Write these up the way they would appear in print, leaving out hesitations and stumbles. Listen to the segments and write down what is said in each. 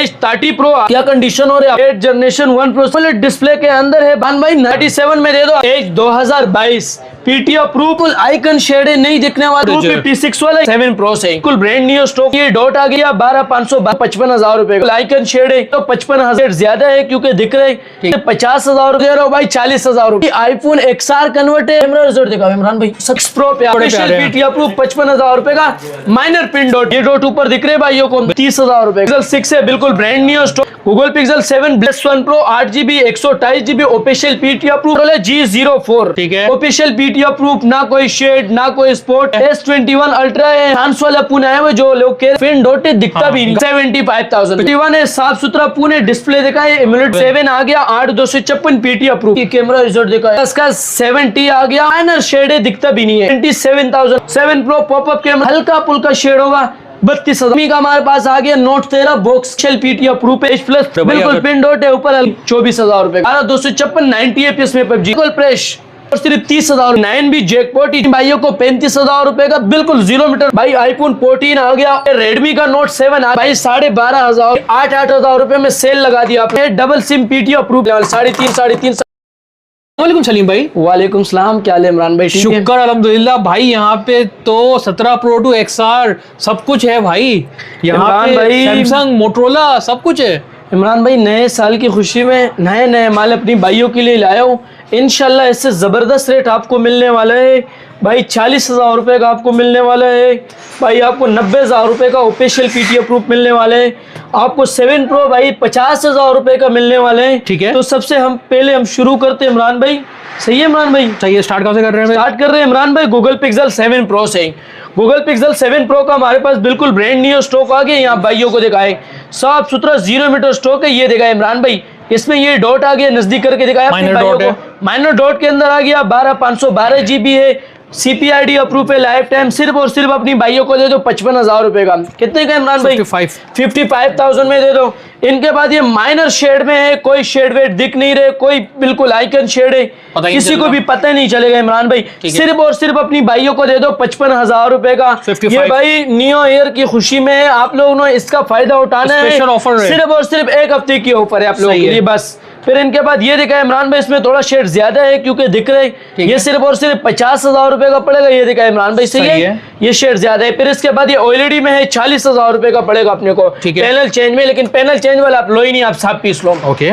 As 30 pro क्या condition हो रहा है, 8 जनरेशन 1 प्रो डिस्प्ले के अंदर है। बान भाई 97 में दे दो, Edge 2022, PT approval, icon shade नहीं दिखने वाला, 256 वाला 7 प्रो से बिल्कुल ब्रांड न्यू स्टॉक। ये डॉट आ गया 12,500 55,000 रुपए का, आइकन शेड है तो 55,000 ज्यादा है क्योंकि दिख रहे 50,000 दे रहा हो भाई, 40,000 रुपए। आईफोन XR कन्वर्ट है, कैमरा रिजल्ट देखा इमरान भाई 6 प्रो पे पीटी अप्रूव 55,000 रुपए का, माइनर पिन डॉट, ये डॉट ऊपर दिख रहे भाइयों को 30,000 रुपए। पिक्सल 6 है बिल्कुल brand new stock. Google pixel 7 plus 1 pro 8GB 128GB official PT approve है, G04 ठीक है, ऑफिशियल पीटी अप्रूव, ना कोई शेड ना कोई स्पोर्ट। S21 अल्ट्रा है, फ्रांस वाला पुणे है वो जो लोग के पिन डॉट दिखता भी नहीं, 75,000। 51 है साफ सुथरा पुणे डिस्प्ले देखा है, एमुलेट 7 आ गया 8/256 पीटी अप्रूव, कैमरा रिजल्ट देखा है, इसका 7T आ गया, माइनर शेड है दिखता भी नहीं है, 27,000। 7 प्रो पॉपअप कैमरा हल्का पुल्का शेड होगा, 32,000 का हमारे पास आ गया note 13 box shell PT approve plus बिल्कुल पिन डॉट है ऊपर, 24,000 रुपए, 256 90 FPS में पबजी प्रेस और सिर्फ 30,000। 9 भी जैकपॉट भाइयों को 35,000 रुपए का बिल्कुल 0 मीटर भाई। आईफोन 14 आ गया, रेडमी का नोट 7 आ भाई 12,500, 8,000 रुपए में सेल लगा दिया आपने। डबल सिम पीटी अप्रूव 3.5 वालेकुम सलीम भाई। वालेकुम सलाम, क्या हाल है इमरान भाई? शुक्र अल्हम्दुलिल्लाह भाई, यहाँ पे तो 17 प्रो टू XR सब कुछ है भाई, यहाँ पे भाई सैमसंग मोटरोला सब कुछ है। इमरान भाई नए साल की खुशी में नए माल अपनी भाइयों के लिए लाया हूँ, इंशाल्लाह इससे ज़बरदस्त रेट आपको मिलने वाला है भाई। 40,000 रुपये का आपको मिलने वाला है भाई, आपको 90,000 रुपये का ऑफिशियल पीटी अप्रूव मिलने वाले हैं, आपको 7 प्रो भाई 50,000 रुपये का मिलने वाले हैं। ठीक है, तो सबसे पहले हम शुरू करते हैं इमरान भाई। सही है इमरान भाई? सही है। स्टार्ट कहाँ से कर रहे हैं? स्टार्ट कर रहे हैं इमरान भाई गूगल पिक्सल 7 प्रो से। गूगल पिक्सल 7 प्रो का हमारे पास बिल्कुल ब्रांड न्यू स्टॉक आ गया, यहाँ भाइयों को दिखाए साफ सुथरा 0 मीटर स्टॉक है। ये दिखाए इमरान भाई, इसमें ये डॉट आ गया, नजदीक करके दिखाया माइनर डॉट के अंदर आ गया, 12,512 है, CPID अप्रूव है, लाइफ टाइम सिर्फ और सिर्फ अपनी भाइयों को दे दो 55,000 रुपए का। कितने का इमरान भाई? 55,000 में दे दो। इनके बाद ये माइनर शेड में है, कोई शेड वेट दिख नहीं रहे, कोई बिल्कुल आइकन शेड है, किसी को भी पता नहीं चलेगा इमरान भाई। सिर्फ और सिर्फ अपनी भाइयों को दे दो 55,000 रुपए का। ये भाई न्यू ईयर की खुशी में आप लोगों ने इसका फायदा उठाना है, सिर्फ और सिर्फ 1 हफ्ते की ऑफर है आप लोगों के लिए बस। फिर इनके बाद ये दिखा इमरान भाई, इसमें थोड़ा शेड ज्यादा है क्योंकि दिख रहे, ये सिर्फ और सिर्फ 50,000 रुपए का पड़ेगा। ये दिखा इमरान भाई, सही है, ये शेड ज्यादा है। फिर इसके बाद ये OLED में है, 40,000 रुपए का पड़ेगा अपने को पैनल चेंज में, लेकिन पैनल चेंज वाला आप लो ही नहीं, आप साफ पीस लो। ओके।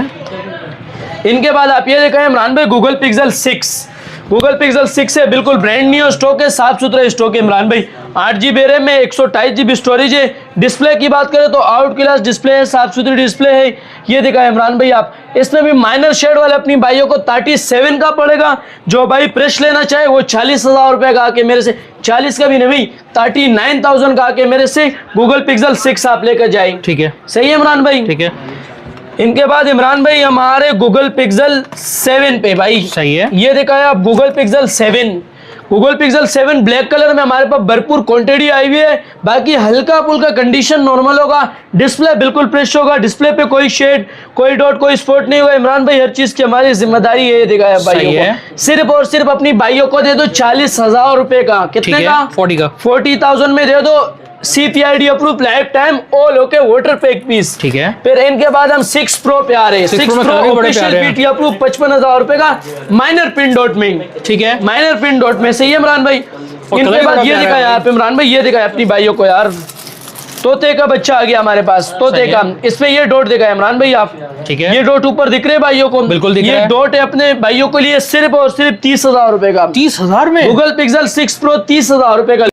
इनके बाद आप ये देखा इमरान भाई गूगल पिक्सल 6। गूगल पिक्सल 6 है बिल्कुल ब्रांड न्यू स्टॉक है, साफ सुथरा स्टॉक है इमरान भाई। 8GB रैम में 128GB स्टोरेज है। डिस्प्ले की बात करें तो आउट क्लास डिस्प्ले है, साफ सुथरी डिस्प्ले है। ये देखा इमरान भाई आप, इसमें भी माइनर शेड वाले अपनी भाइयों को 37 का पड़ेगा। जो भाई प्रेस लेना चाहे वो 40,000 रुपए का आके मेरे से, 40 का भी नहीं 39,000 का आके मेरे से गूगल पिक्सल 6 आप लेकर जाए। ठीक है, सही है इमरान भाई? ठीक है। इनके बाद इमरान भाई हमारे गूगल पिक्सल 7 पे भाई, सही है, ये देखा है आप Google pixel 7। Google pixel 7 black colour में हमारे पास भरपूर क्वांटिटी आई हुई है, बाकी हल्का फुल्का कंडीशन नॉर्मल होगा, डिस्प्ले बिल्कुल फ्रेश होगा, डिस्प्ले पे कोई शेड कोई डॉट कोई स्पॉट नहीं होगा इमरान भाई। हर चीज की हमारी जिम्मेदारी है, देखा है भाइयों को। सिर्फ और सिर्फ अपनी भाइयों को दे दो 40,000 रुपए का। कितने का? 40,000 में दे दो, CPID approve, life time, all okay, water pack piece. ठीक है। फिर इनके बाद हम 6 प्रो पे आ रहे हैं। 6 प्रो ऑफिशियल पीटी अप्रूव 55,000 रुपए का, माइनर पिन डॉट में। ठीक है, माइनर पिन डॉट में, सही है इमरान भाई? इनके बाद ये दिखाया आप इमरान भाई, ये दिखाया अपनी भाइयों को यार, तोते का बच्चा आ गया हमारे पास, तोते का। इसमें ये डॉट दिखाया इमरान भाई आप, ठीक है, ये डॉट ऊपर दिख रहे भाइयों को, बिल्कुल दिख रहा है। ये डॉट है अपने भाइयों के लिए सिर्फ और सिर्फ 30,000 रुपए का। 30,000 में गूगल पिक्सल 6 प्रो 30,000 रुपए का,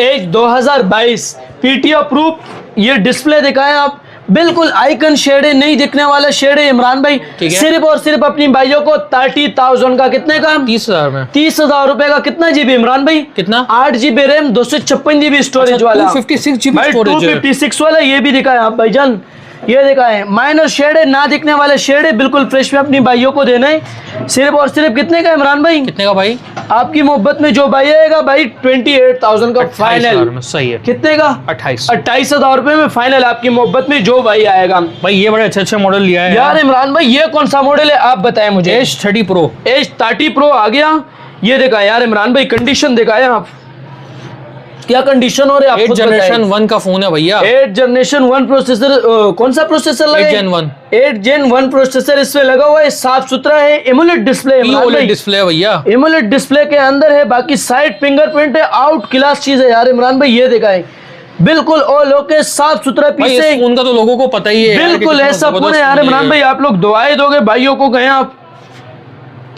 एज 2022, पीटी अप्रूव। ये डिस्प्ले दिखाएं आप, बिल्कुल आइकन शेड है, नहीं दिखने वाला शेड है इमरान भाई। सिर्फ और सिर्फ अपनी भाइयों को 30,000 का। कितने का? 30,000 में। 30,000 रुपए का। कितना GB इमरान भाई? कितना? 8GB रैम 256GB स्टोरेज वाला, 256GB स्टोरेज, 256 वाला। ये भी दिखाएं आप भाईजान, ये देखा है माइनर शेड है, ना दिखने वाले शेड है, बिल्कुल फ्रेश में अपनी भाइयों को देना है। सिर्फ और सिर्फ कितने का इमरान भाई? कितने का भाई? आपकी मोहब्बत में जो भाई आएगा भाई 28,000 का फाइनल। सही है। कितने का? 28,000 रुपए में फाइनल आपकी मोहब्बत में जो भाई आएगा। भाई ये बड़े अच्छे मॉडल लिया है यार इमरान भाई। ये कौन सा मॉडल है आप बताएं मुझे? Edge 30 pro. एज 30 प्रो आ गया। ये देखा यार इमरान भाई, कंडीशन दिखाया आप, क्या कंडीशन हो रही है आप 8 खुद जनरेशन बताइए। 1 का फोन है भैया। 8 जनरेशन 1 प्रोसेसर, कौन सा प्रोसेसर लगा 8 है? Gen 1 8 Gen 1 प्रोसेसर इसमें लगा हुआ है, साफ सुथरा है, एमोलेड डिस्प्ले है इमरान OLED भाई। डिस्प्ले है भैया। एमोलेड डिस्प्ले के अंदर है, बाकी साइड फिंगरप्रिंट है, आउट क्लास चीज है यार इमरान भाई, ये दिखाएं बिल्कुल ऑल ओके, साफ सुथरा भाई पीस इस है, फोन का तो लोगों को पता ही है यार कि बिल्कुल कितना ऐसा फोन है जबरदस्त यार फोन इमरान ये। भाई, आप लोग दुआएं दोगे भाइयों को, कहें आप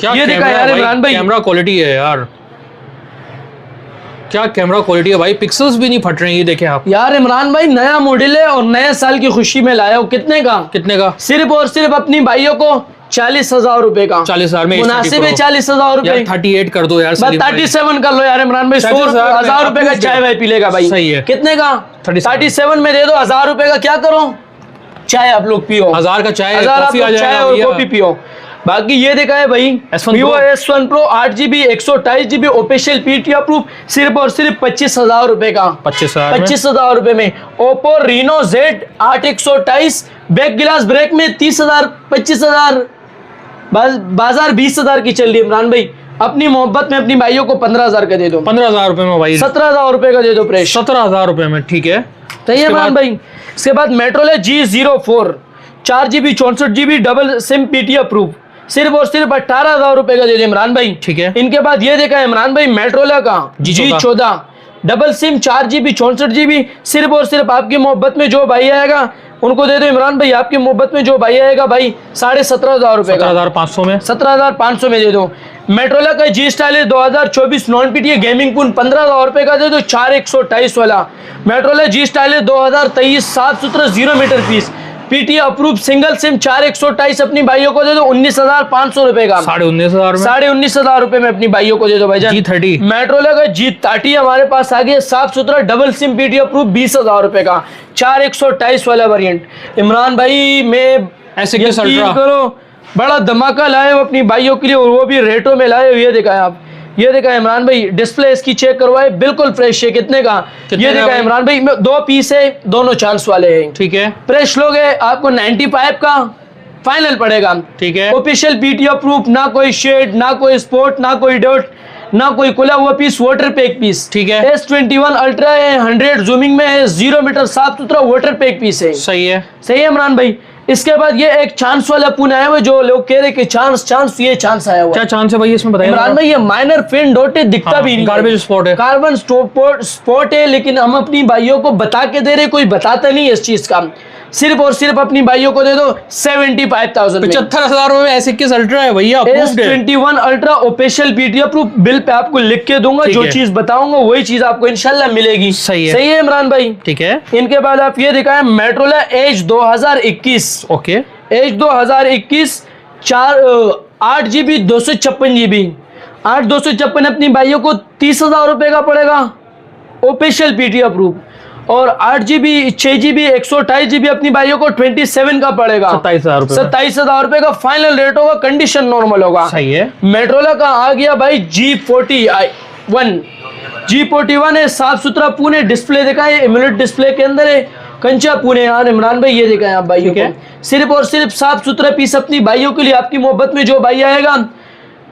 क्या ये दिखा कैमरा यार है इमरान भाई। कैमरा क्वालिटी है यार, क्या कैमरा क्वालिटी है भाई, पिक्सल्स भी नहीं फट रहे हैं, ये देखें आप। यार इमरान भाई नया मॉडल है और नए साल की खुशी में लाया हो, कितने का? कितने का? सिर्फ और सिर्फ अपनी भाइयों को 40,000 रुपए का। 40,000 में मुनासिब है 40,000 यार रुपए। 38 कर दो यार बस सलीम भाई। 37 कर लो यार इमरान भाई, 100,000 रुपए का चाय भाई पी लेगा भाई। सही है। कितने का? 37 में दे दो, 1,000 रुपए का क्या करो, चाय आप लोग पियो, 1000 का चाय 1,000 आप कॉफी आ लोग चाय जाएगा और भैया। कॉफी पियो। बाकी ये देखा है भाई S1 Vivo Pro। S1 Pro 8GB 128GB official PT approve, सिर्फ और सिर्फ 25,000 रुपए का। 25,000 में। 25,000 रुपए में Oppo Reno Z 8 128 बैक गिलास ब्रेक में 30,000 25,000, बाजार 20,000 की चल रही है इमरान भाई। अपनी मोहब्बत में अपनी भाइयों को 15,000 का दे दो, 15,000 रुपए में भाई, 17,000 रुपए का दे दो प्रेस, 17,000 रुपए में, ठीक है। सही है उसके इमरान बाद- भाई। इसके बाद मेट्रोले G04 4GB 64GB double SIM PT approve, सिर्फ और सिर्फ 18,000 रुपए का दे दे इमरान भाई, ठीक है। इनके बाद ये देखा है इमरान भाई मेट्रोला का G14 double SIM 4GB 64GB, सिर्फ और सिर्फ आपकी मोहब्बत में जो भाई आएगा उनको दे दो इमरान भाई, आपकी मोहब्बत में जो भाई आएगा भाई 17,500 रुपए का, 17,500 में, 17,500 में दे दो। मेट्रोला का G style 2024 non PT gaming phone 15,000 रुपए का दे दो, 4 128 वाला। मेट्रोला G स्टाइल 2023 साफ सुथरा 0 metre piece PT approve single SIM 4 128 अपनी भाइयों को दे दो, 19,500 रुपए का, 19,500 में, 19,500 रुपए में अपनी भाइयों को दे दो भाईजान। G30 मेट्रोला का G30 हमारे पास आ गया, साफ सुथरा डबल सिम पीटी अप्रूव 20,000 रुपए का, 4 128 वाला वेरिएंट। इमरान भाई मैं S21 यकीन अल्ट्रा। करो बड़ा धमाका लाए हो अपनी भाइयों के लिए, और वो भी रेटों में लाए हो। ये देखा है आप, ये देखा है इमरान भाई, डिस्प्ले इसकी चेक करवाए, बिल्कुल फ्रेश है। कितने का? ये देखा है इमरान भाई, 2 पीस है, दोनों चांस वाले हैं, ठीक है, फ्रेश लोग है, आपको 95 का फाइनल पड़ेगा, ठीक है। ऑफिशियल पीटी अप्रूव, ना कोई शेड, ना कोई स्पॉट, ना कोई डॉट, ना कोई खुला हुआ पीस, वाटर पैक पीस, ठीक है। S21 अल्ट्रा है, 100 जूमिंग में है, 0 मीटर साफ सुथरा वाटर पैक पीस है। सही है, सही है इमरान भाई। इसके बाद ये एक चांस वाला फोन आया हुआ है, जो लोग कह रहे कि चांस ये चांस आया हुआ क्या है। चांस है भाई इसमें बताइए इमरान भाई ये माइनर फिन डॉट है, दिखता हाँ, भी नहीं, गार्बेज स्पॉट है, कार्बन स्पॉट है, लेकिन हम अपनी भाइयों को बता के दे रहे, कोई बताता नहीं इस चीज का। सिर्फ और सिर्फ अपनी भाइयों को दे दो 75,000 में। 75,000 में S21 अल्ट्रा है भैया, approved है। S21 ultra official PT approve, bill pay आपको लिख के दूंगा, ठीक जो है। चीज बताऊंगा वही चीज आपको इंशाल्लाह मिलेगी। सही है। सही है इमरान भाई। ठीक है, इनके बाद आप ये दिखाएं मेट्रोला as 2021, okay, as 2021 8GB 256GB 8 अपनी भाइयों को 30,000 रुपए का पड़ेगा, ऑफिशियल पीटी अप्रूव। और 8GB 6GB 128GB अपनी भाइयों को 27 का पड़ेगा, 27,000 रुपए में। 27,000 रुपए का फाइनल रेट होगा, कंडीशन नॉर्मल होगा। सही है। मेट्रोला का आ गया भाई G41 है, साफ सुथरा पुणे डिस्प्ले देखा है, एमुलेट डिस्प्ले के अंदर है, कंचा पुणे यार इमरान भाई, ये देखा है आप भाइयों ठीक है। को, सिर्फ और सिर्फ साफ सुथरा पीस अपनी भाइयों के लिए, आपकी मोहब्बत में जो भाई आएगा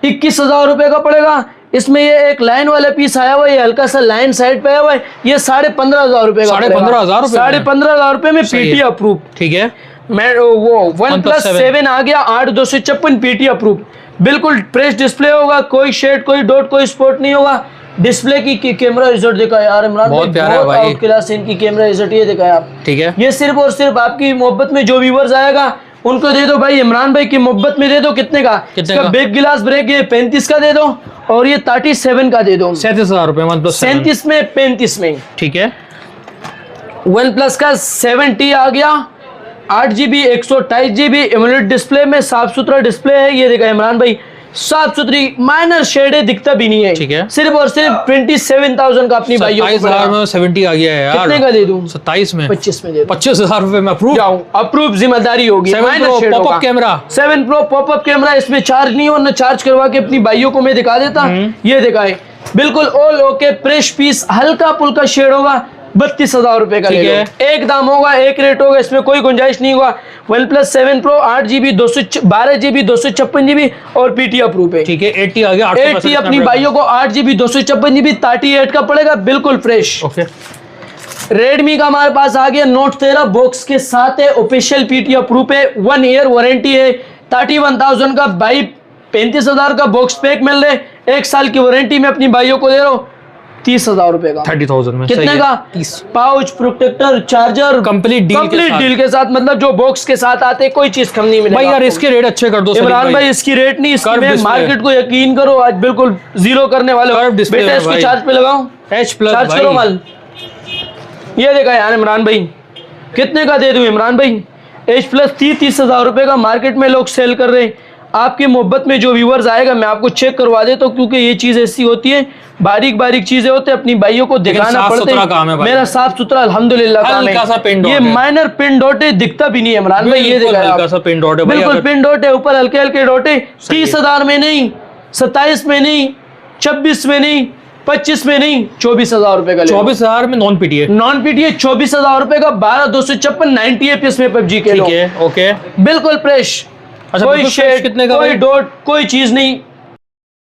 21,000 रुपए का पड़ेगा। इसमें ये एक लाइन वाला पीस आया हुआ है, ये हल्का सा लाइन साइड पे आया हुआ है, ये 15,500 रुपए का, 15,500 रुपए में? 15,500 रुपए में सही पीटी है। अप्रूव। ठीक है, मैं वो OnePlus 7 आ गया 8 पीटी अप्रूव, बिल्कुल फ्रेश डिस्प्ले होगा, कोई शेड, कोई डॉट, कोई स्पॉट नहीं होगा। डिस्प्ले की कैमरा रिजल्ट देखा यार इमरान बहुत भाई, प्यारा है भाई। आउट क्लास इनकी कैमरा रिजल्ट, ये देखा है आप। ठीक है, ये सिर्फ और सिर्फ आपकी मोहब्बत में जो व्यूवर्स आएगा उनको दे दो भाई, इमरान भाई की मोहब्बत में दे दो। कितने का? कितने इसका का? बैक गिलास ब्रेक ये 35 का दे दो, और ये 37 का दे दो, 37,000 रुपए OnePlus 7। 37 में 35 में। ठीक है, OnePlus का 7T आ गया 8GB 128GB एमुलेट डिस्प्ले में, साफ सुथरा डिस्प्ले है, ये देखा इमरान भाई, साफ सुथरी, माइनर शेड है, दिखता भी नहीं है। ठीक है। सिर्फ और सिर्फ 27,000 का अपनी भाइयों को 27,000 पड़ेगा। में 70 आ गया है यार। कितने का दे दूं? 27 में, 25 में दे दूं। 25,000 रुपए में अप्रूव। जाऊं अप्रूव, जिम्मेदारी होगी। 7 Pro popup camera, 7 Pro popup camera, इसमें चार्ज नहीं हो, ना चार्ज करवा के अपनी भाइयों को मैं दिखा देता। ये दिखाए, बिल्कुल ऑल ओके, फ्रेश पीस, हल्का पुल्का शेड होगा, 32,000 रुपए का ले ठीक लो। एक दाम होगा, एक रेट होगा, इसमें कोई गुंजाइश नहीं होगा। OnePlus 7 Pro 8GB 12GB 256GB और PT अप्रूव है। ठीक है, 80 आ गया, 80 अपनी भाइयों को 8GB 256GB 38 का पड़ेगा, बिल्कुल फ्रेश। ओके। रेडमी का हमारे पास आ गया Note 13 बॉक्स के साथ है, ऑफिशियल PT अप्रूव है, 1 ईयर वारंटी है, 31,000 का भाई 35,000 का बॉक्स पैक मिल रहा है, 1 साल की वारंटी में अपनी भाइयों को दे रहा हूँ 30,000 रुपए का। 30,000 में कितने का? 30। Pouch, protector, charger, complete deal के साथ, मतलब जो बॉक्स के साथ आते कोई चीज कम नहीं मिलेगा भाई यार। आपको। इसके रेट अच्छे कर दो इमरान भाई, इसकी रेट नहीं, कर्व इसकी डिस्प्ले। मार्केट को यकीन करो आज बिल्कुल जीरो करने वाले हो। कर्व डिस्प्ले बेटा है इसको भाई। चार्ज पे लगाओ, H+ चार्ज करो माल। ये देखा यार इमरान भाई, कितने का दे दूं इमरान भाई? H+ 30,000 रुपए का मार्केट में लोग सेल कर रहे हैं। आपकी मोहब्बत में जो व्यूवर्स आएगा, मैं आपको चेक करवा देता हूँ, क्योंकि ये चीज ऐसी होती है, बारीक बारीक चीजें होते हैं, अपनी भाइयों को दिखाना साफ पड़ता सुथरा काम है भाई। मेरा साफ सुथरा अल्हम्दुलिल्लाह काम हल्का सा पिन है। डॉट ये है। माइनर पिन डॉट है, दिखता भी नहीं है इमरान भाई। ये देखा हल्का सा पिन डॉट है भाई। बिल्कुल अगर- पिन डॉट है, ऊपर हल्के हल्के डॉट है। 30,000 में नहीं, 27 में नहीं, 26 में नहीं, 25 में नहीं, 24,000 रुपए का। 24,000 में नॉन पीटी है। नॉन पीटीए 24,000 रुपए का, 12,256 90 एपीएस में PUBG के ठीक लो। है, ओके। बिल्कुल फ्रेश, अच्छा, कोई बिल्कुल fresh शेड, कितने का कोई भाई? डॉट, कोई चीज नहीं,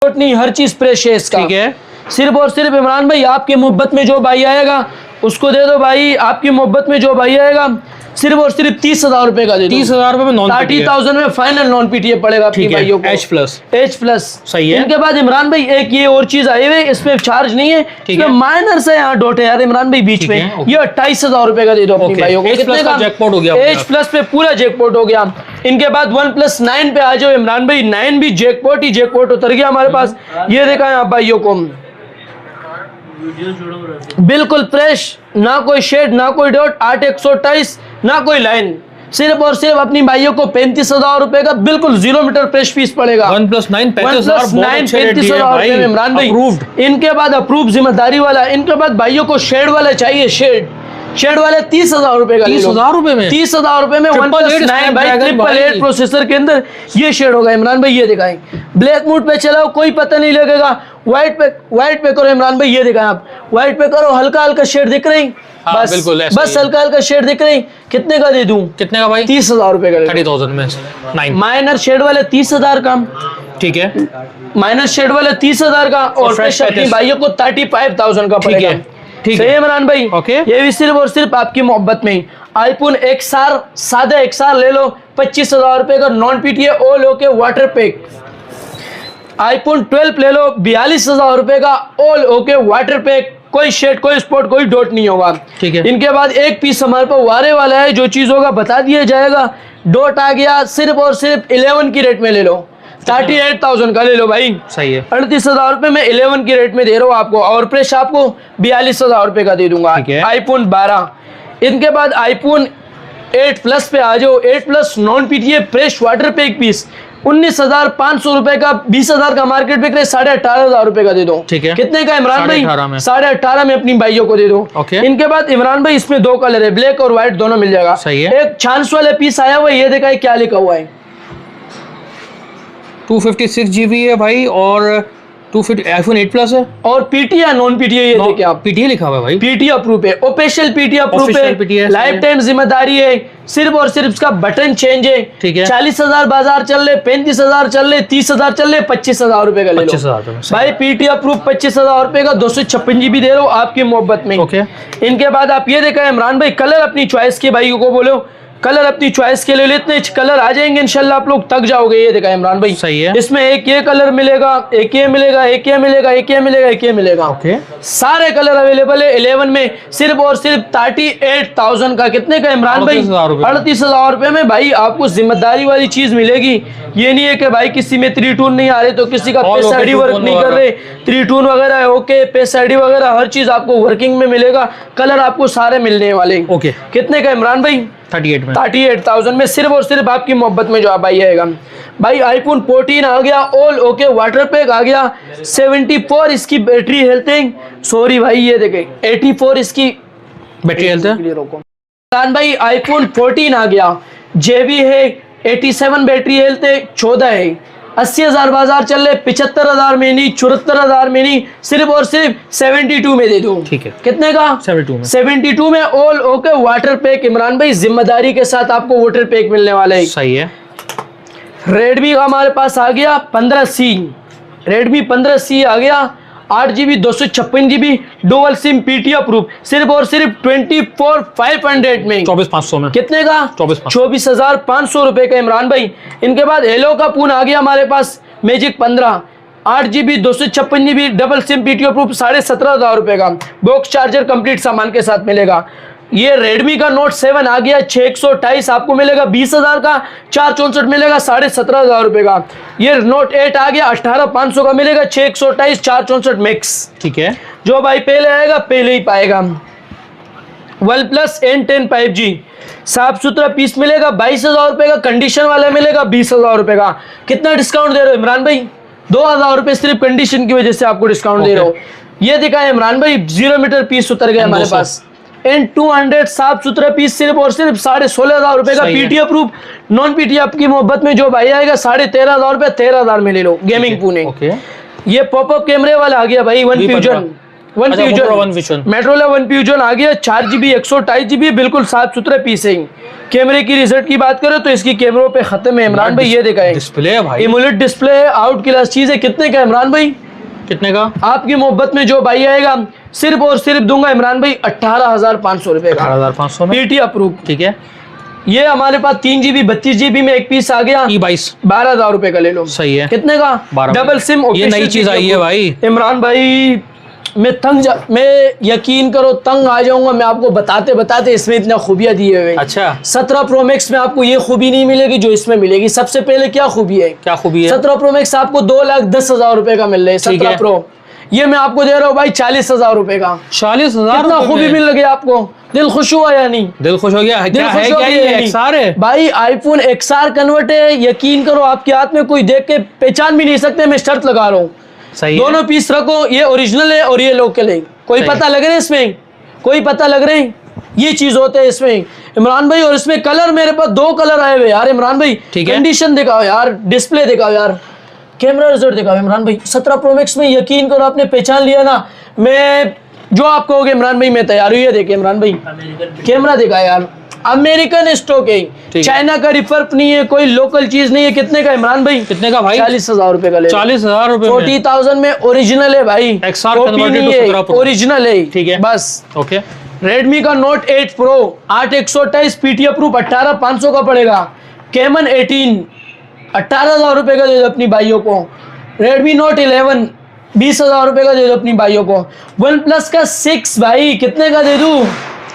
डॉट नहीं, हर चीज फ्रेश है इसका। ठीक है। सिर्फ और सिर्फ इमरान भाई, आपकी मोहब्बत में जो भाई आएगा उसको दे दो भाई। आपकी मोहब्बत में जो भाई आएगा सिर्फ और सिर्फ 30,000 रुपए का दे दो। 30,000 रुपए में नॉन पीटी है। 30,000 में फाइनल नॉन पीटीए पड़ेगा अपनी ठीक है, भाइयों को। H+ सही है। इनके बाद इमरान भाई एक ये और चीज आई हुई है, इसमें चार्ज नहीं है, ठीक इसमें है। माइनर से यहाँ डॉट है यार इमरान भाई बीच ठीक में। है, ओके। ये 28,000 रुपए का दे दो अपनी ओके, भाइयों को। H+ कितने का का? जैकपॉट हो गया आपका। H+ पे पूरा जैकपॉट हो गया। इनके बाद OnePlus 9 पे आ जाओ इमरान भाई, 9 भी जैकपॉट ही जैकपॉट उतर गया हमारे पास। ये देखा यहाँ भाइयों को, बिल्कुल फ्रेश, ना कोई शेड, ना कोई डॉट, 8/128, ना कोई लाइन। सिर्फ और सिर्फ अपनी भाइयों को 35,000 रुपए का बिल्कुल 0 मीटर फ्रेश पीस पड़ेगा। OnePlus 9 OnePlus 9 35,000 रुपए में इमरान भाई। अप्रूव्ड। इनके बाद अप्रूव जिम्मेदारी वाला, इनके बाद भाइयों को शेड वाला चाहिए, शेड वाले 30,000 रुपए का। 30,000 रुपए में? 30,000 रुपए में 1+9 भाई, 888 प्रोसेसर के अंदर ये शेड होगा इमरान भाई। ये दिखाएं, ब्लैक मूड पे चलाओ कोई पता नहीं लगेगा। व्हाइट पे करो इमरान भाई, ये दिखाएं आप, व्हाइट पे करो, हल्का हल्का शेड दिख रहे हैं, हाँ, बस बिल्कुल ऐसा बस ही है। हल्का हल्का शेड दिख रहे हैं। कितने का दे दूं? कितने का भाई? 30,000 रुपए का। 30,000 में 9। माइनर शेड वाले 30,000 का, ठीक है। माइनस शेड वाले 30,000 का, और fresh फ्रेश अपनी पैकेज। भाइयों को 35,000 का ठीक पड़ेगा। है, ठीक सही है। है इमरान भाई। ओके। ये भी सिर्फ और सिर्फ आपकी मोहब्बत में। आईफोन XR सादा XR ले लो, 25,000 रुपए का, non PTA all okay water pack. IPhone 12 ले लो, 42,000 रुपए का, ऑल ओके वाटर पैक, कोई शेड, कोई स्पॉट, कोई डॉट नहीं होगा। ठीक है। इनके बाद एक पीस हमारे पास वारे वाला है, जो चीज होगा बता दिया जाएगा। डॉट आ गया, सिर्फ और सिर्फ 11 की रेट में ले लो, 38,000 का ले लो भाई। सही है। 38,000 रुपए में 11 की रेट में दे रहा हूँ आपको, और फ्रेश आपको 42,000 रुपए का दे दूंगा। ठीक है। आईफोन 12। इनके बाद आईफोन 8+ पे आ जाओ, 8+ non PTA fresh water pack piece, 19,500 रुपए का, 20,000 का मार्केट बिक रहे, 18,500 रुपए का दे दो। ठीक है। कितने का इमरान भाई? 18,500 में। 18,500 में अपनी भाइयों को दे दो। ओके। इनके बाद इमरान भाई इसमें 2 कलर है, ब्लैक और व्हाइट, दोनों मिल जाएगा। सही है। एक चांस वाले पीस आया हुआ है, ये देखा है क्या लिखा हुआ है, 256 GB है भाई, और 250 iPhone 8+ है, और पीटी या नॉन पीटी, ये देखिए आप, पीटी लिखा हुआ है भाई। पीटी अप्रूव है, official PT approve Official PT है, है, लाइफ टाइम जिम्मेदारी है। सिर्फ और सिर्फ इसका बटन चेंज है। ठीक है। 40,000 बाजार चल रहे, 35,000 चल रहे, 30,000 चल रहे, 25,000 रुपए का ले लो 25,000 रुपए में, सही भाई। पीटी अप्रूव 25,000 रुपए का, 256 GB दे रहा हूँ आपकी मोहब्बत में। ओके। इनके बाद आप ये देखा है इमरान भाई, कलर अपनी चॉइस के भाई को बोलो, कलर अपनी चॉइस के ले लेते हैं, कलर आ जाएंगे इंशाल्लाह, आप लोग थक जाओगे। ये देखा इमरान भाई, सही है। इसमें एक ये कलर मिलेगा, एक ये मिलेगा, एक ये मिलेगा, एक ये मिलेगा, एक ये मिलेगा। ओके। सारे कलर अवेलेबल है 11 में, सिर्फ और सिर्फ 38,000 का। कितने का इमरान भाई? 38,000 रुपए। 38,000 रुपए में भाई आपको जिम्मेदारी वाली चीज मिलेगी। ये नहीं है कि भाई किसी में 3 टून नहीं आ रहे तो किसी का All face okay ID two work tone नहीं कर वगैरह। रहे, 3 टून वगैरह है ओके, पेस आईडी वगैरह हर चीज आपको वर्किंग में मिलेगा। कलर आपको सारे मिलने वाले। ओके। कितने का इमरान भाई? 38 में। 38,000 में, सिर्फ और सिर्फ आपकी मोहब्बत में जो आप भाई आएगा भाई। आईफोन 14 आ गया, ऑल ओके वाटर पैक आ गया, 74 इसकी बैटरी हेल्थ है। सॉरी भाई, ये देखे 84 इसकी बैटरी हेल्थ है। इमरान भाई आईफोन 14 आ गया, जेबी है, 87 बैटरी हेल्थ है, 14 है। 80,000 बाजार चल रहे, 75,000 में नहीं, 74,000 में नहीं, सिर्फ और सिर्फ 72 में दे दूं। ठीक है, कितने का? 72 में all okay water pack Imran भाई, जिम्मेदारी के साथ आपको वाटर पैक मिलने वाला है। सही है। रेडमी का हमारे पास आ गया 15C, रेडमी 15C आ गया, 8GB 256GB dual SIM PT approve, सिर्फ और सिर्फ 24,500 में, 24,500 में। कितने का? 24,500 रुपए का इमरान भाई। इनके बाद हेलो का फोन आ गया हमारे पास, magic 15, 8GB 256GB double SIM PT approve, 17,500 रुपए का, बॉक्स चार्जर कंप्लीट सामान के साथ मिलेगा। ये रेडमी का नोट 7 आ गया 628, आपको मिलेगा 20,000 का, 464 मिलेगा 17,500 रुपए का। ये नोट 8 आ गया 18,500 का, मिलेगा 628, 464 मैक्स। ठीक है, जो भाई पहले आएगा पहले ही पाएगा। OnePlus N10 5G साफ सुथरा पीस मिलेगा 22,000 रुपए का, कंडीशन वाला मिलेगा 20,000 रुपए का। कितना डिस्काउंट दे रहे हो इमरान भाई? 2,000 रुपए सिर्फ कंडीशन की वजह से आपको डिस्काउंट दे रहे हो। ये दिखाए इमरान भाई, 0 मीटर पीस उतर गया हमारे पास। N200 साफ सुथरा पीस सिर्फ और सिर्फ 16,500 रुपए का, पीटी अप्रूव, नॉन पीटी आपकी मोहब्बत में जो भाई आएगा 13,500 रुपए, 13,000 में ले लो। गेमिंग पुणे। ये पॉपअप कैमरे वाला आ गया भाई, वन फ्यूजन मेट्रोला वन फ्यूजन आ गया, 4GB 128GB, बिल्कुल साफ सुथरा पीस है। कैमरे की रिजल्ट की बात करें तो इसकी कैमरों पे खत्म है इमरान भाई। ये देखा है डिस्प्ले है भाई, एमुलेट डिस्प्ले है, आउट क्लास चीज है। कितने का इमरान भाई? कितने का? आपकी मोहब्बत में जो भाई आएगा सिर्फ और सिर्फ दूंगा इमरान भाई 18,500 रुपए का, 18,500 में, पीटी अप्रूव। ठीक है। ये हमारे पास 3GB 32GB में एक पीस आ गया, E22 12,000 रुपए का ले लो। सही है। कितने का? Double SIM. ये नई चीज आई है भाई इमरान भाई, मैं यकीन करो तंग आ जाऊंगा मैं आपको बताते बताते, इसमें इतना खूबियां दी हुई। अच्छा, 17 प्रो मैक्स में आपको ये खूबी नहीं मिलेगी जो इसमें मिलेगी। सबसे पहले क्या खूबी है? क्या खूबी है? 17 प्रो मैक्स आपको 2,10,000 रुपए का मिल रहा है। 17 प्रो ये मैं आपको दे रहा हूँ भाई 40,000 रुपए का। 40,000? कितना खूबी मिल रही है आपको? दिल खुश हुआ या नहीं? दिल खुश हो गया है। क्या है? क्या ये XR है भाई? आईफोन XR कन्वर्ट है। यकीन करो आपके हाथ में कोई देख के पहचान भी नहीं सकते, मैं शर्त लगा रहा हूँ। सही दोनों पीस रखो, ये ओरिजिनल है और ये लोकल है। कोई पता लग रहा है इसमें? कोई पता लग रहे हैं? ये चीज होते है इसमें इमरान भाई। और इसमें कलर मेरे पास 2 कलर आए हुए यार इमरान भाई। कंडीशन दिखाओ यार, डिस्प्ले दिखाओ यार, कैमरा रिजल्ट दिखाओ इमरान भाई। 17 प्रो मैक्स में यकीन करो आपने पहचान लिया ना, मैं जो आप कहोगे इमरान भाई मैं तैयार हूँ। ये देखिए इमरान भाई, कैमरा दिखा यार, अमेरिकन स्टॉक है, चाइना का रिफर्क नहीं है, कोई लोकल चीज नहीं है। कितने का इमरान भाई? कितने का भाई? 40,000 रुपए का ले। 40,000 रुपए 40,000 में ओरिजिनल है भाई, XR converted to 17 pro original है। ठीक है बस। ओके। रेडमी का नोट 8 प्रो 8/128 पीटी अप्रूव 18,500 का पड़ेगा। कैमन 18 18,000 रुपए का दे दो अपनी भाइयों को। रेडमी नोट 11 20,000 रुपए का दे दो अपनी भाइयों को। वन प्लस का 6 भाई कितने का दे दूं?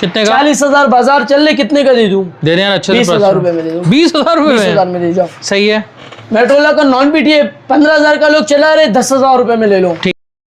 कितने का? 40,000 बाजार चल रहे, कितने का दे दूं? दे रहे हैं अच्छे 20,000 रुपए में दे दो। 20,000 रुपए 20,000 में दे जाओ। सही है। मेट्रोला का नॉन पीटी 15,000 का लोग चला रहे, 10,000 रुपए में ले लो।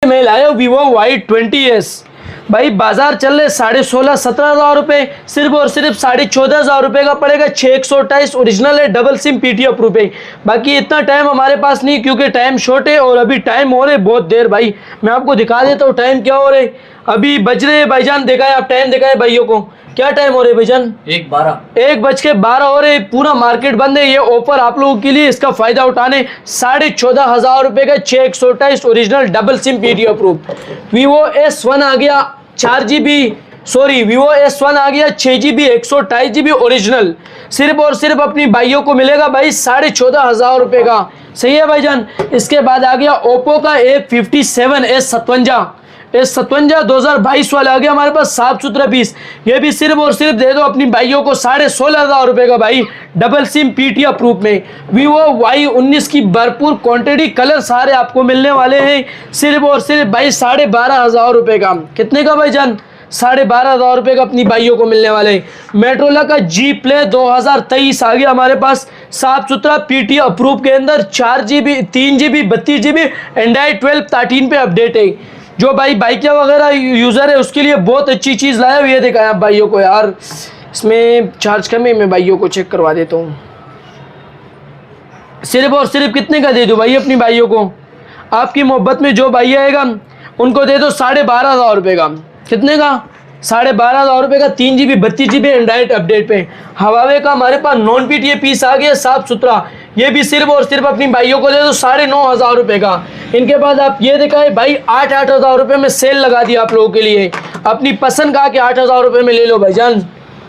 मैं लाया Vivo Y20s भाई, बाजार चल रहे 16,500-17,000 रुपए, सिर्फ और सिर्फ 14,500 रुपए का पड़ेगा। 6/128 ओरिजिनल है, डबल सिम पीटी अप्रूव है। बाकी इतना टाइम हमारे पास नहीं क्योंकि टाइम शॉर्ट है और अभी टाइम हो रहे बहुत देर भाई। मैं आपको दिखा देता हूँ टाइम क्या हो रहे। अभी बज रहे भाईजान, देखा है आप टाइम देखा है भाइयों को? क्या टाइम हो रहे भाईजान? 1:12 हो रहे। पूरा मार्केट बंद है। ये ऑफर आप लोगों के लिए, इसका फायदा उठाने 14,500 रुपए का 6/128 original double SIM PT approve. Vivo S1 आ गया 4GB, सॉरी Vivo S1 आ गया 6GB 128GB ओरिजिनल, सिर्फ और सिर्फ अपनी भाइयों को मिलेगा भाई 14,500 रुपए का। सही है भाईजान। इसके बाद आ गया Oppo का A57 S57 2022 वाला आ गया हमारे पास, साफ सुथरा पीस। ये भी सिर्फ और सिर्फ दे दो अपनी भाइयों को 16,500 रुपए का भाई, डबल सिम पीटी अप्रूव में। Vivo Y19 की भरपूर क्वांटिटी, कलर सारे आपको मिलने वाले हैं, सिर्फ और सिर्फ भाई 12,500 रुपए का। कितने का भाईजान? 12,500 रुपए का अपनी भाइयों को मिलने वाले। मेट्रोला का G Play 2023 आ गया हमारे पास, साफ सुथरा पीटी अप्रूव के अंदर 4GB 3GB 32GB एंड्रॉइड 12 13 पे अपडेट है। जो भाई बाइकिया वगैरह यूज़र है उसके लिए बहुत अच्छी चीज़ लाया हुई है। देखा है आप भाइयों को यार, इसमें चार्ज कम है, मैं भाइयों को चेक करवा देता हूँ। सिर्फ और सिर्फ कितने का दे दूँ भाई अपनी भाइयों को? आपकी मोहब्बत में जो भाई आएगा उनको दे दो 12,500 रुपये का। कितने का? 12,500 रुपये का 3GB 32GB एंड्रॉइड अपडेट पे। हवावे का हमारे पास नॉन पीटीए पीस आ गया, साफ सुथरा। ये भी सिर्फ और सिर्फ अपनी भाइयों को दे दो 9,500 रुपये का। इनके बाद आप ये दिखाए भाई 8,000 रुपये में सेल लगा दिया आप लोगों के लिए, अपनी पसंद का कि 8,000 रुपये में ले लो भाईजान,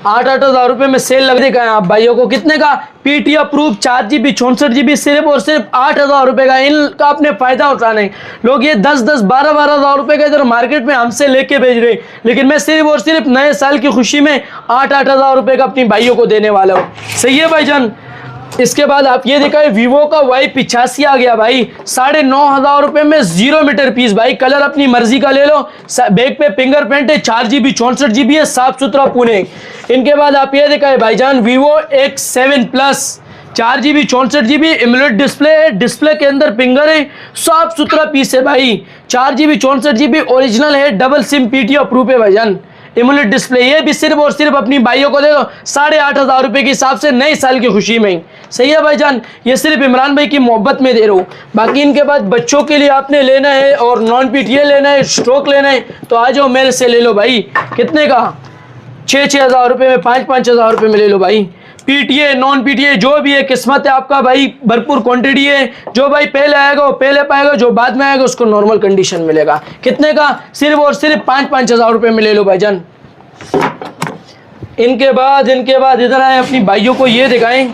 8,000 रुपये में सेल लग दिखाए आप भाइयों को। कितने का? पीटी अप्रूव 4GB 64GB सिर्फ और सिर्फ 8,000 रुपये का। इनका आपने फायदा उठाना है। लोग ये 10-10 12-12,000 रुपये का इधर मार्केट में हमसे लेके भेज रहे हैं, लेकिन मैं सिर्फ और सिर्फ नए साल की खुशी में 8,000 रुपये का अपनी भाइयों को देने वाला हूँ। सही है भाईजान। इसके बाद आप ये दिखाए वीवो का Y85 आ गया भाई, 9,500 रुपये में 0 मीटर पीस भाई, कलर अपनी मर्जी का ले लो, बैक पे फिंगरप्रिंट है, 4GB 64GB है, साफ सुथरा पुणे। इनके बाद आप ये दिखाए भाईजान Vivo X7 Plus, 4GB 64GB AMOLED display है, डिस्प्ले के अंदर फिंगर है, साफ सुथरा पीस है भाई, 4GB 64GB ओरिजिनल है, डबल सिम पीटी अप्रूव है भाईजान, एमुलेट डिस्प्ले। ये भी सिर्फ और सिर्फ अपनी भाइयों को दे दो 8,500 रुपये के हिसाब से नए साल की खुशी में। सही है भाईजान। ये सिर्फ इमरान भाई की मोहब्बत में दे रहा हूँ। बाकी इनके बाद बच्चों के लिए आपने लेना है और नॉन पीटीए लेना है, स्ट्रोक लेना है, तो आ जाओ मेरे से ले लो भाई। कितने का? 6,000 रुपये में, 5,000 रुपये में ले लो भाई। पीटीए नॉन पीटीए जो भी है, किस्मत है आपका भाई, भरपूर क्वांटिटी है। जो भाई पहले आएगा वो पहले पाएगा, जो बाद में आएगा उसको नॉर्मल कंडीशन मिलेगा। कितने का? सिर्फ और सिर्फ 5,000 रुपये में ले लो भाईजान। इनके बाद इधर आए अपनी भाइयों को ये दिखाएं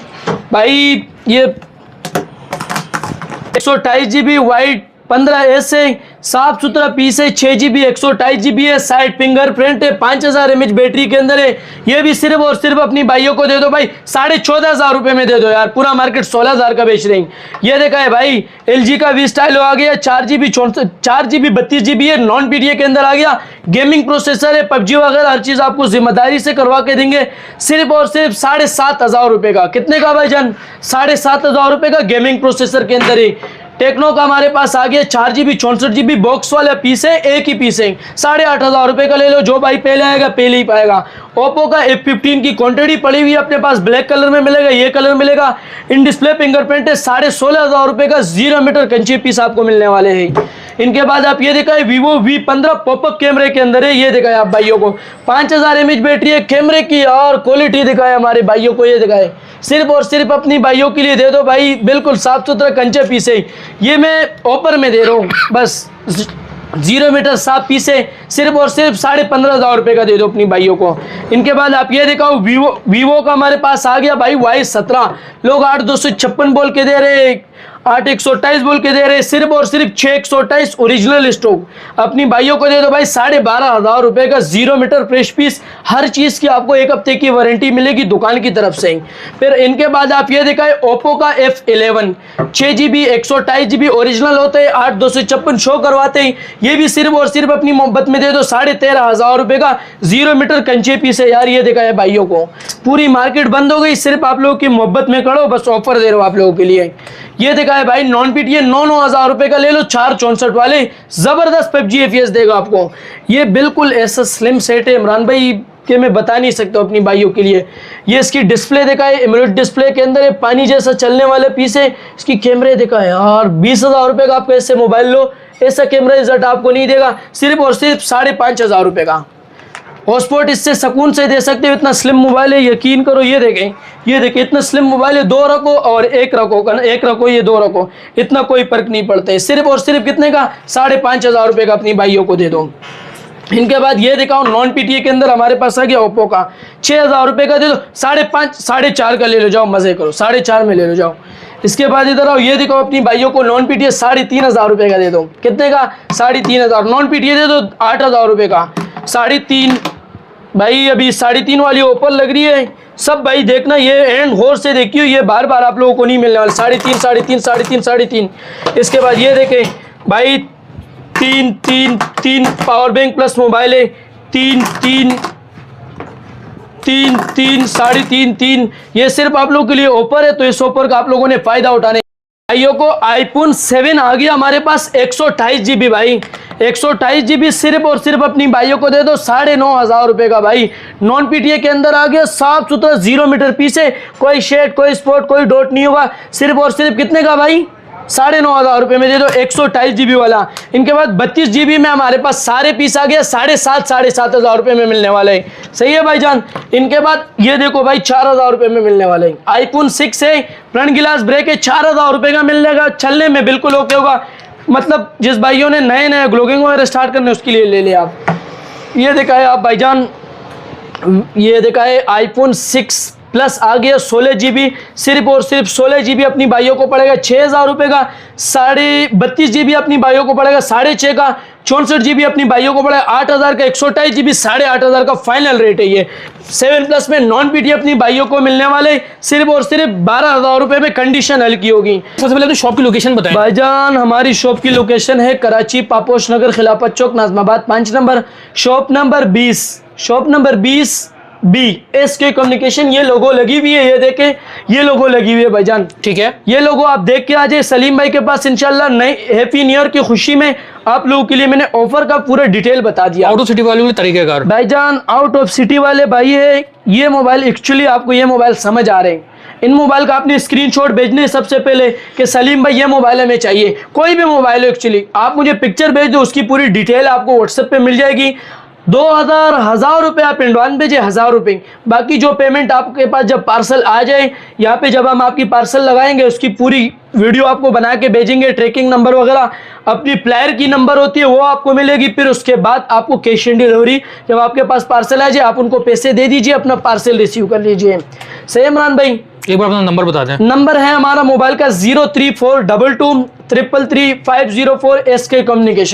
भाई, ये 128GB वाइट 15S है, साफ सुथरा पीस है, 6GB 128GB है, साइड फिंगरप्रिंट है, 5,000 mAh बैटरी के अंदर है। ये भी सिर्फ और सिर्फ अपनी भाइयों को दे दो भाई 14,500 रुपये में दे दो यार, पूरा मार्केट 16,000 का बेच रहे हैं। ये देखा है भाई LG का V स्टाइलो आ गया, 4GB 32GB है, नॉन पीटीए के अंदर आ गया, गेमिंग प्रोसेसर है, PUBG वगैरह हर चीज़ आपको जिम्मेदारी से करवा के देंगे, सिर्फ और सिर्फ 7,500 रुपये का। कितने का भाईजान? 7,500 रुपये का गेमिंग प्रोसेसर के अंदर ही। टेक्नो का हमारे पास आ गया 4GB 64GB बॉक्स वाला पीस है, एक ही पीस है, 8,500 रुपये का ले लो। जो भाई पहले आएगा पहले ही पाएगा। ओप्पो का F15 की क्वांटिटी पड़ी हुई है अपने पास, ब्लैक कलर में मिलेगा, ये कलर मिलेगा, इन डिस्प्ले फिंगरप्रिंट है, 16,500 रुपये का 0 मीटर कंची पीस आपको मिलने वाले हैं। इनके बाद आप ये दिखाए Vivo V15 पॉपअप कैमरे के अंदर है, ये दिखाए आप भाइयों को, 5,000 mAh बैटरी है कैमरे की, और क्वालिटी दिखाए हमारे भाइयों को, ये दिखाए सिर्फ और सिर्फ अपनी भाइयों के लिए दे दो भाई, बिल्कुल साफ सुथरा कंचे पीस है। ये मैं ऑफर में दे रहा हूँ, बस 0 मीटर साफ पीस है, सिर्फ और सिर्फ 15,500 रुपये का दे दो अपनी भाइयों को। इनके बाद आप ये दिखाओ वीवो का हमारे पास आ गया भाई Y17, लोग 8,256 बोल के दे रहे, 8,128 बोल के दे रहे, सिर्फ और सिर्फ 6,128 ओरिजिनल स्टॉक अपनी भाइयों को दे दो भाई 12,500 रुपये का 0 मीटर फ्रेश पीस। हर चीज़ की आपको 1 हफ्ते की वारंटी मिलेगी दुकान की तरफ से। फिर इनके बाद आप ये दिखाए ओप्पो का F11, 6GB 128GB ओरिजिनल होते हैं, 8,256 शो करवाते हैं। ये भी सिर्फ और सिर्फ अपनी मोहब्बत में दे दो 13,500 रुपये का 0 मीटर कंचे पीस है यार। ये दिखाए भाइयों को, पूरी मार्केट बंद हो गई, सिर्फ आप लोगों की मोहब्बत में खड़ो, बस ऑफर दे रहा हूँ आप लोगों के लिए। ये दिखाए भाई नॉन पीटीए 9,000 रुपये का ले लो, 464 वाले, जबरदस्त PUBG FPS देगा आपको। ये बिल्कुल ऐसा स्लिम सेट है इमरान भाई कि मैं बता नहीं सकता अपनी भाइयों के लिए। ये इसकी डिस्प्ले दिखाए, एमुलेट डिस्प्ले के अंदर है, पानी जैसा चलने वाले पीस है। इसकी कैमरे दिखाए यार, 20,000 रुपये का आप ऐसे मोबाइल लो, ऐसा कैमरा रिजल्ट आपको नहीं देगा, सिर्फ और सिर्फ 5,500 रुपये का। हॉटस्पॉट इससे सुकून से दे सकते हो, इतना स्लिम मोबाइल है, यकीन करो। ये देखें इतना स्लिम मोबाइल है, 2 रखो और एक रखो, ये 2 रखो, इतना कोई फर्क नहीं पड़ता है। सिर्फ और सिर्फ कितने का? 5,500 रुपये का अपनी भाइयों को दे दो। इनके बाद ये दिखाओ नॉन पीटीए के अंदर हमारे पास आ गया ओप्पो का, 6,000 रुपये का दे दो, 5.5 4.5 का ले लो, जाओ मजे करो, 4.5 में ले लो जाओ। इसके बाद इधर आओ, ये दिखाओ अपनी भाइयों को नॉन पीटीए 3,500 रुपये का दे दो। कितने का? 3,500। नॉन पीटीए दे दो 8,000 रुपये का, 3.5 भाई। अभी 3.5 वाली ऑफर लग रही है, सब भाई देखना, ये एंड होर से देखियो, ये बार बार आप लोगों को नहीं मिलने वाला। 3.5 इसके बाद ये देखें भाई 3 पावर बैंक प्लस मोबाइल है, 3 3.5 ये सिर्फ आप लोगों के लिए ऑफर है, तो इस ऑफर का आप लोगों ने फायदा उठाने। भाइयों को iPhone 7 आ गया हमारे पास, 128GB भाई, 128GB सिर्फ और सिर्फ अपनी भाइयों को दे दो 9,500 रुपये का भाई। नॉन पीटीए के अंदर आ गया, साफ सुथरा 0 मीटर पीस है, कोई शेड, कोई स्पॉट, कोई डॉट नहीं होगा। सिर्फ और सिर्फ कितने का भाई? 9,500 रुपये में दे दो 128 GB वाला। इनके बाद 32 GB में हमारे पास सारे पीस आ गया 7,500 रुपये में मिलने वाले हैं। सही है भाईजान। इनके बाद ये देखो भाई 4,000 रुपये में मिलने वाले हैं। iPhone 6 है, फ्रंट गिलास ब्रेक है, 4,000 रुपये का मिलने का, चलने में बिल्कुल ओके होगा। मतलब जिस भाइयों ने नए नए ब्लॉगिंग वगैरह स्टार्ट करने उसके लिए ले लिया आप। ये देखा है आप भाईजान, ये देखा है iPhone 6 प्लस आ गया 16 GB, सिर्फ और सिर्फ 16 GB अपनी भाइयों को पड़ेगा 6,000 रुपये का। 32 GB अपनी भाइयों को पड़ेगा 6,500 का। 64 GB अपनी भाइयों को पड़ेगा 8,000 का। 128 GB 8,500 का फाइनल रेट है ये। 7 प्लस में नॉन पीटी अपनी भाइयों को मिलने वाले सिर्फ और सिर्फ 12,000 रुपये में, कंडीशन हल्की होगी। सबसे पहले तो शॉप की लोकेशन बताएं भाईजान। हमारी शॉप की लोकेशन है Karachi Paposh Nagar Khilafat Chowk Nazimabad 5 number, shop number 20, shop number 20B SK communication. ये लोगो लगी हुई है, ये देखें ये लोगो लगी हुई है भाईजान। ठीक है, ये लोगो आप देख के आ जाए सलीम भाई के पास इंशाल्लाह। नई हैप्पी न्यू ईयर की खुशी में आप लोगों के लिए मैंने ऑफर का पूरा डिटेल बता दिया। आउट ऑफ सिटी वालों के तरीकेकार भाईजान, आउट ऑफ सिटी वाले भाई है ये मोबाइल, एक्चुअली आपको ये मोबाइल समझ आ रहे हैं। इन मोबाइल का आपने स्क्रीनशॉट भेजने सबसे पहले कि सलीम भाई ये मोबाइल हमें चाहिए। कोई भी मोबाइल हो एक्चुअली, आप मुझे पिक्चर भेज दो, उसकी पूरी डिटेल आपको व्हाट्सएप पे मिल जाएगी। 2,000 1,000 रुपये आप एडवांस भेजे, 1,000 रुपये। बाकी जो पेमेंट आपके पास जब पार्सल आ जाए यहाँ पे, जब हम आपकी पार्सल लगाएंगे उसकी पूरी वीडियो आपको बना के भेजेंगे, ट्रैकिंग नंबर वगैरह, अपनी प्लेयर की नंबर होती है वो आपको मिलेगी। फिर उसके बाद आपको कैश ऑन डिलीवरी, जब आपके पास पार्सल आ जाए आप उनको पैसे दे दीजिए, अपना पार्सल रिसीव कर लीजिए। सही इमरान भाई, एक बार अपना नंबर बता दें। नंबर है हमारा मोबाइल का 03422 333 504 SK कम्युनिकेशन।